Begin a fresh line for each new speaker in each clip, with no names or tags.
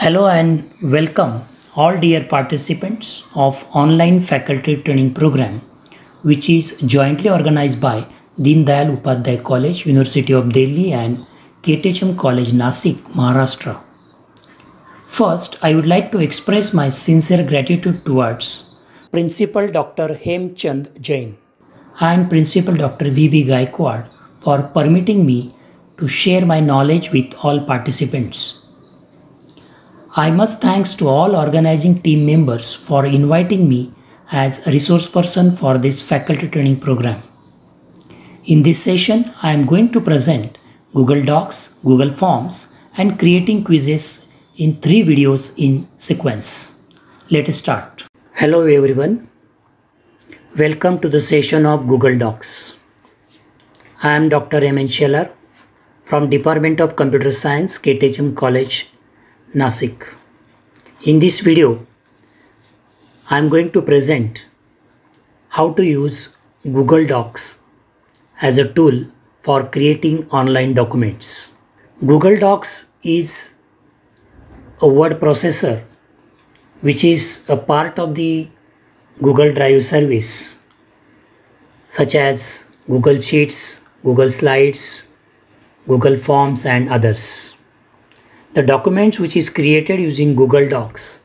Hello and welcome all dear participants of online faculty training program which is jointly organized by Deen Dayal Upadhyay College, University of Delhi and KTHM College, Nasik, Maharashtra. First, I would like to express my sincere gratitude towards Principal Dr. Hemchand Jain and Principal Dr. V.B. Gaikwad for permitting me to share my knowledge with all participants. I must thanks to all organizing team members for inviting me as a resource person for this faculty training program. In this session, I am going to present Google Docs, Google Forms and creating quizzes in 3 videos in sequence. Let us start. Hello everyone. Welcome to the session of Google Docs. I am Dr. M. N. Shelar from Department of Computer Science, KTHM College, Nasik. In this video, I am going to present how to use Google Docs as a tool for creating online documents. Google Docs is a word processor which is a part of the Google Drive service such as Google Sheets, Google Slides, Google Forms and others. The documents which is created using Google Docs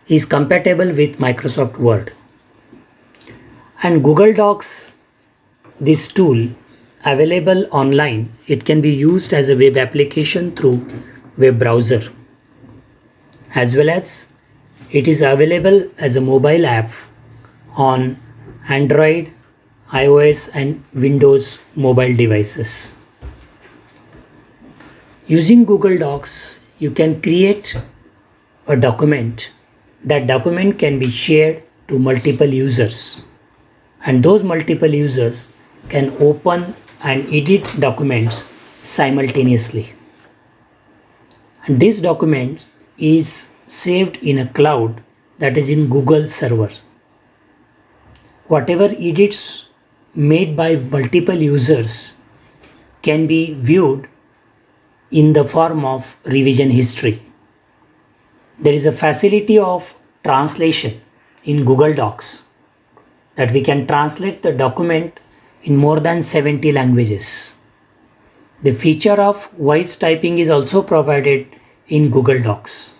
is compatible with Microsoft Word. And Google Docs, this tool available online, it can be used as a web application through web browser, as well as it is available as a mobile app on Android, iOS and Windows mobile devices. Using Google Docs, you can create a document. That document can be shared to multiple users, and those multiple users can open and edit documents simultaneously. And this document is saved in a cloud that is in Google servers. Whatever edits made by multiple users can be viewed in the form of revision history. There is a facility of translation in Google Docs that we can translate the document in more than 70 languages. The feature of voice typing is also provided in Google Docs.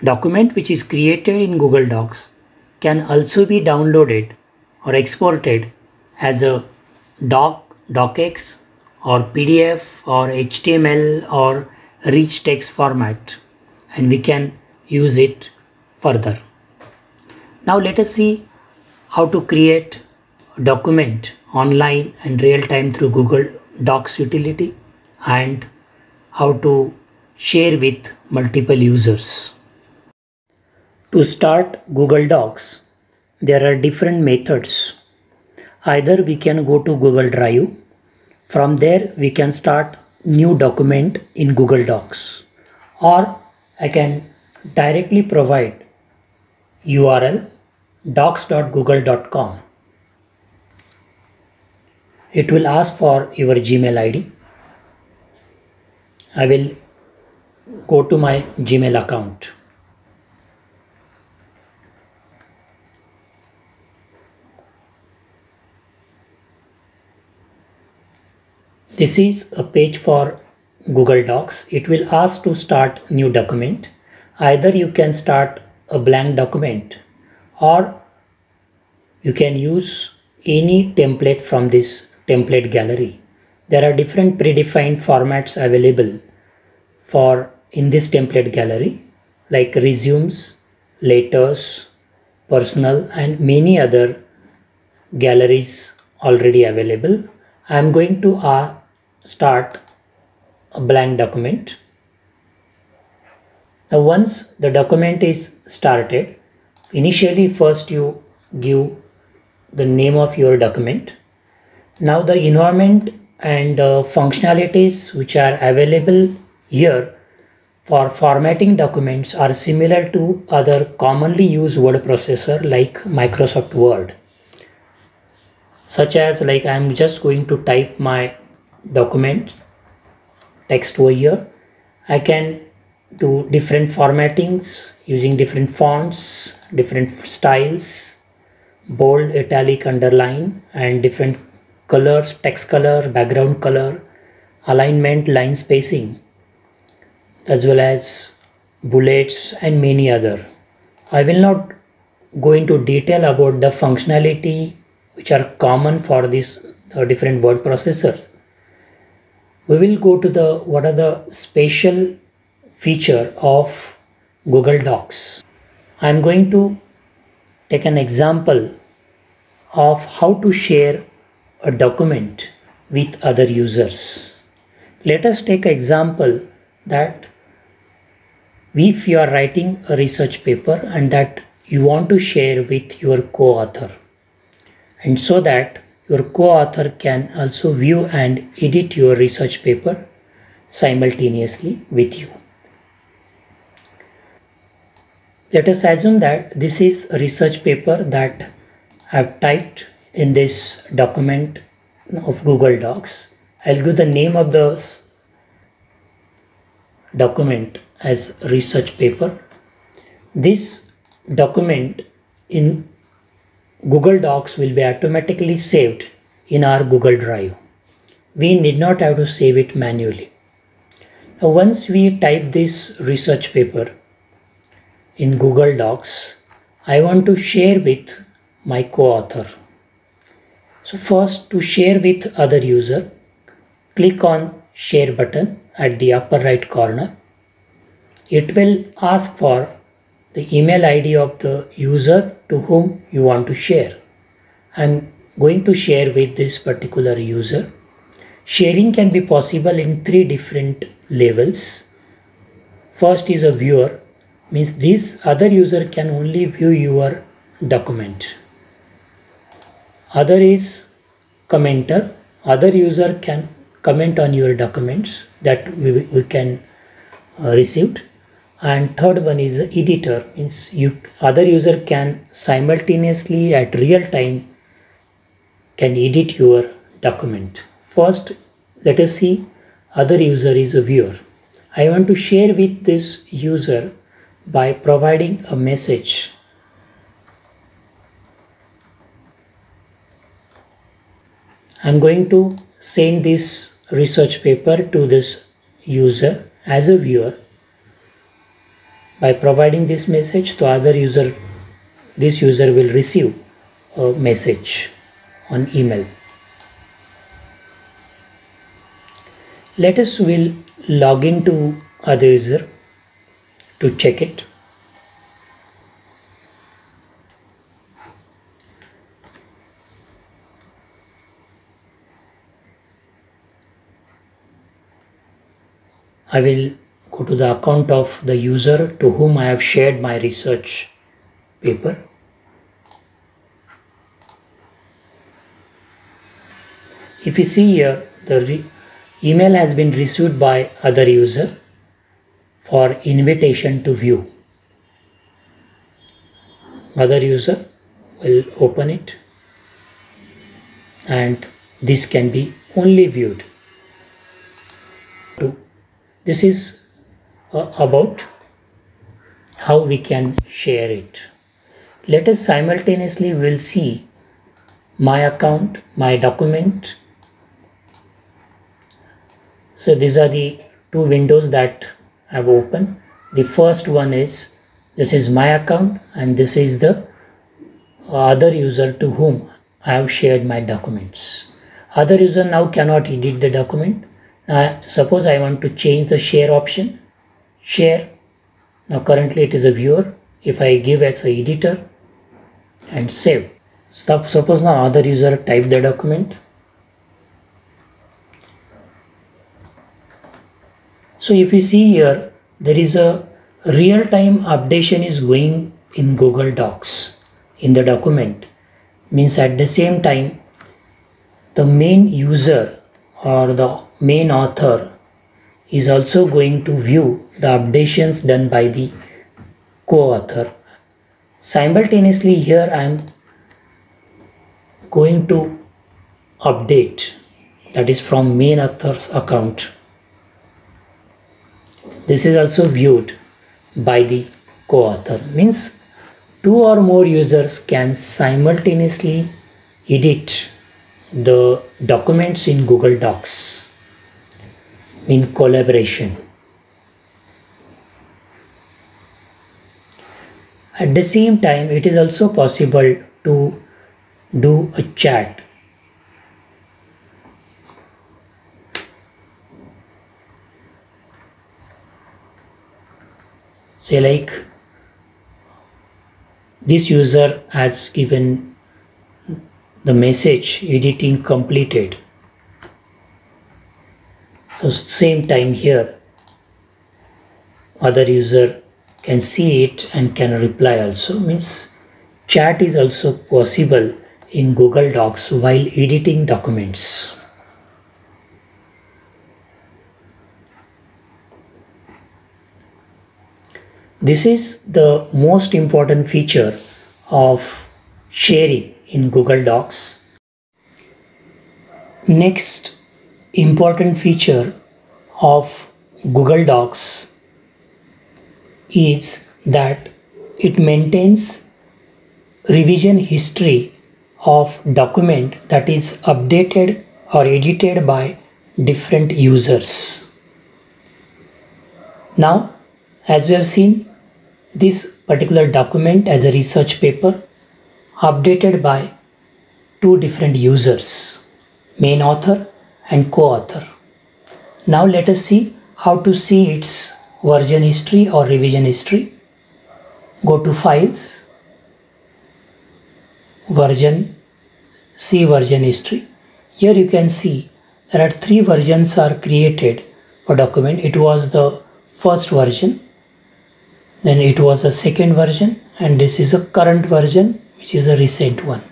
Document which is created in Google Docs can also be downloaded or exported as a docx or PDF or HTML or rich text format, and we can use it further. Now let us see how to create a document online and real time through Google Docs utility and how to share with multiple users. To start Google Docs, there are different methods. Either we can go to Google Drive. From there, we can start new document in Google Docs, or I can directly provide URL docs.google.com. It will ask for your Gmail ID. I will go to my Gmail account. This is a page for Google Docs. It will ask to start new document. Either you can start a blank document or you can use any template from this template gallery. There are different predefined formats available for in this template gallery like resumes, letters, personal and many other galleries already available. I am going to start a blank document. Now once the document is started, initially first you give the name of your document. Now the environment and functionalities which are available here for formatting documents are similar to other commonly used word processor like Microsoft Word. Such as like I am just going to type my document text over here. I can do different formattings using different fonts, different styles, bold, italic, underline, and different colors, text color, background color, alignment, line spacing, as well as bullets and many other. I will not go into detail about the functionality which are common for these different word processors. We will go to the what are the special feature of Google Docs. I am going to take an example of how to share a document with other users. Let us take an example that if you are writing a research paper and that you want to share with your co-author, and so that your co-author can also view and edit your research paper simultaneously with you. Let us assume that this is a research paper that I have typed in this document of Google Docs. I'll give the name of the document as research paper. This document in Google Docs will be automatically saved in our Google Drive. We need not have to save it manually. Now, once we type this research paper in Google Docs, I want to share with my co-author. So first, to share with other user, click on share button at the upper right corner. It will ask for the email ID of the user to whom you want to share. I'm going to share with this particular user. Sharing can be possible in 3 different levels. First is a viewer, means this other user can only view your document. Other is commenter, other user can comment on your documents that we can receive. And third one is the editor, means other user can simultaneously at real time can edit your document. First, let us see other user is a viewer. I want to share with this user by providing a message. I'm going to send this research paper to this user as a viewer. By providing this message to other user, this user will receive a message on email. Let us will log into other user to check it. I will go to the account of the user to whom I have shared my research paper. If you see here, the email has been received by other user for invitation to view. Other user will open it and this can be only viewed. This is about how we can share it. Let us simultaneously will see my account, my document. So these are the 2 windows that I have opened. The first one is, this is my account and this is the other user to whom I have shared my documents. Other user now cannot edit the document. Suppose I want to change the share option. Share. Now currently it is a viewer. If I give as a editor and save. Suppose now other user type the document. So if you see here, there is a real-time updation is going in Google Docs in the document. Means at the same time, the main user or the main author is also going to view the updations done by the co-author. Simultaneously here I am going to update, that is from main author's account. This is also viewed by the co-author. Means two or more users can simultaneously edit the documents in Google Docs in collaboration. At the same time, it is also possible to do a chat. Say like this user has given the message editing completed. So same time here, other user can see it and can reply also. Means chat is also possible in Google Docs while editing documents. This is the most important feature of sharing in Google Docs. Next important feature of Google Docs is that it maintains revision history of document that is updated or edited by different users. Now, as we have seen, this particular document as a research paper updated by two different users, main author and co-author. Now let us see how to see its version history or revision history. Go to Files, Version, see Version History. Here you can see there are three versions are created for document. It was the first version, then it was a second version, and this is a current version, which is a recent one.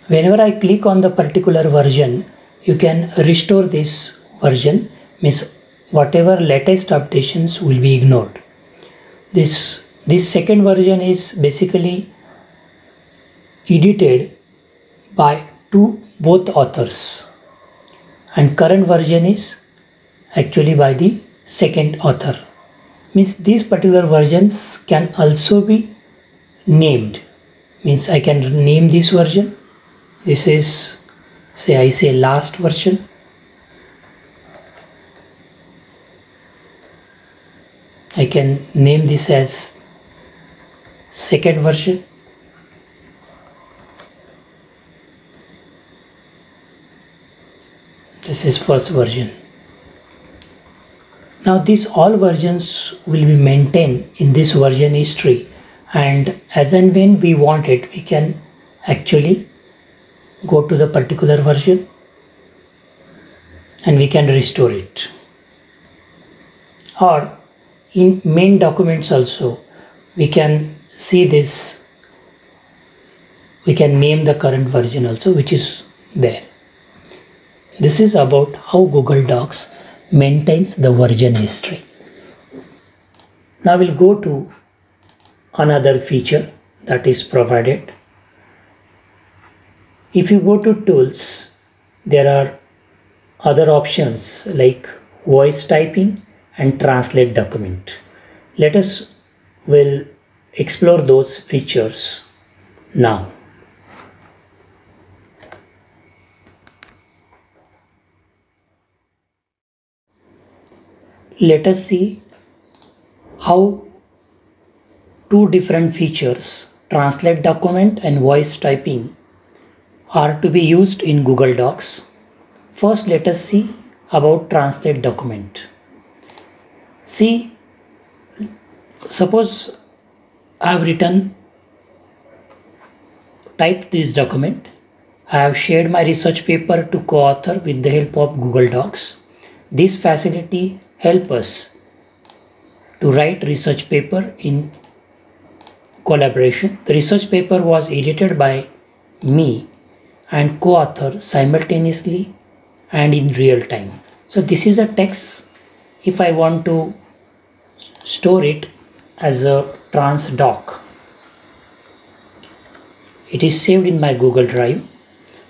Whenever I click on the particular version, you can restore this version, means whatever latest updations will be ignored. This second version is basically edited by both authors, and current version is actually by the second author. Means these particular versions can also be named. Means I can name this version. This is, say I say last version. I can name this as second version. This is first version. Now these all versions will be maintained in this version history, and as and when we want it, we can actually go to the particular version and we can restore it. Or in main documents also we can see this, we can name the current version also, which is there. This is about how Google Docs maintains the version history. Now we'll go to another feature that is provided. If you go to tools, there are other options like voice typing and translate document. Let us will explore those features now. Let us see how two different features, translate document and voice typing, are to be used in Google Docs. First, let us see about translate document. See, suppose I have typed this document. I have shared my research paper to co-author with the help of Google Docs. This facility helps us to write research paper in collaboration. The research paper was edited by me and co-author simultaneously and in real time. So this is a text. If I want to store it as a trans doc, it is saved in my Google Drive.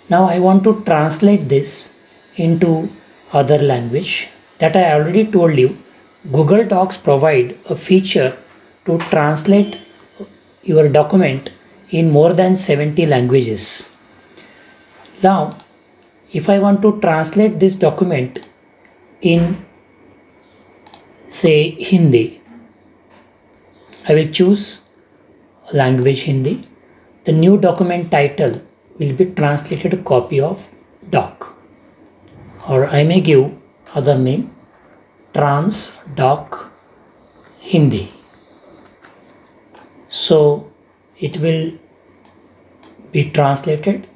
Now I want to translate this into other language. That I already told you, Google Docs provide a feature to translate your document in more than 70 languages. Now, if I want to translate this document in, say, Hindi, I will choose language Hindi. The new document title will be translated copy of doc, or I may give other name, Trans Doc Hindi. So it will be translated.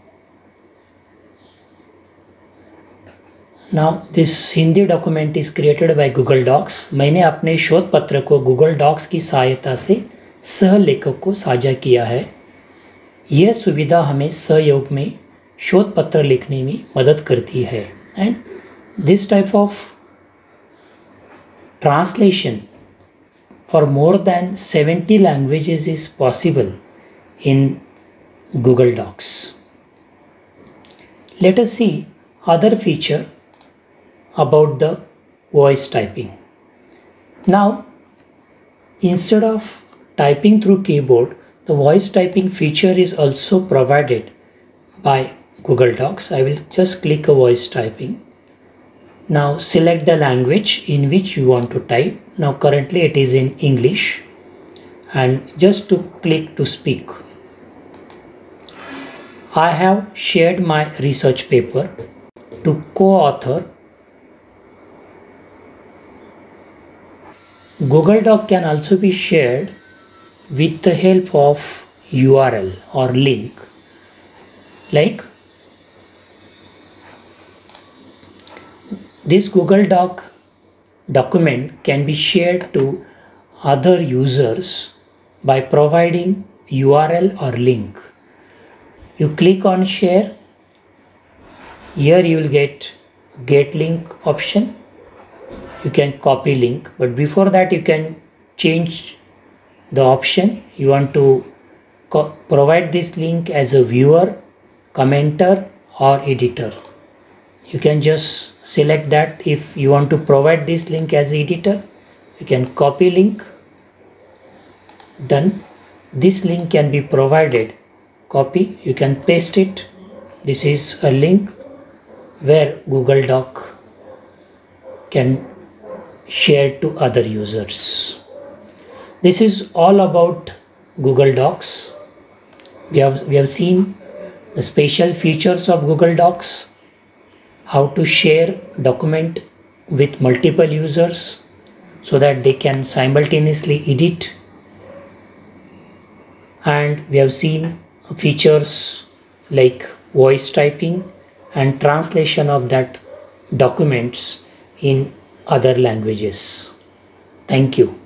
Now this Hindi document is created by Google Docs. मैंने अपने शोध पत्र को Google docs की सहायता से सह लेखक को साझा किया है. यह सुविधा हमें सहयोग में शोध पत्र लिखने में मदद करती है. And this type of translation for more than 70 languages is possible in Google Docs. Let us see other feature about the voice typing. Now, instead of typing through keyboard, the voice typing feature is also provided by Google Docs. I will just click a voice typing. Now select the language in which you want to type. Now currently it is in English, and just to click to speak. I have shared my research paper to co-author. Google Doc can also be shared with the help of URL or link, like this Google Doc document can be shared to other users by providing URL or link. You click on share. Here you will get link option. You can copy link, but before that you can change the option. You want to provide this link as a viewer, commenter or editor. You can just select that. If you want to provide this link as editor, you can copy link. Done. This link can be provided. Copy. You can paste it. This is a link where Google Doc can share to other users. This is all about Google Docs. We have seen the special features of Google Docs, how to share document with multiple users so that they can simultaneously edit, and we have seen features like voice typing and translation of that documents in other languages. Thank you.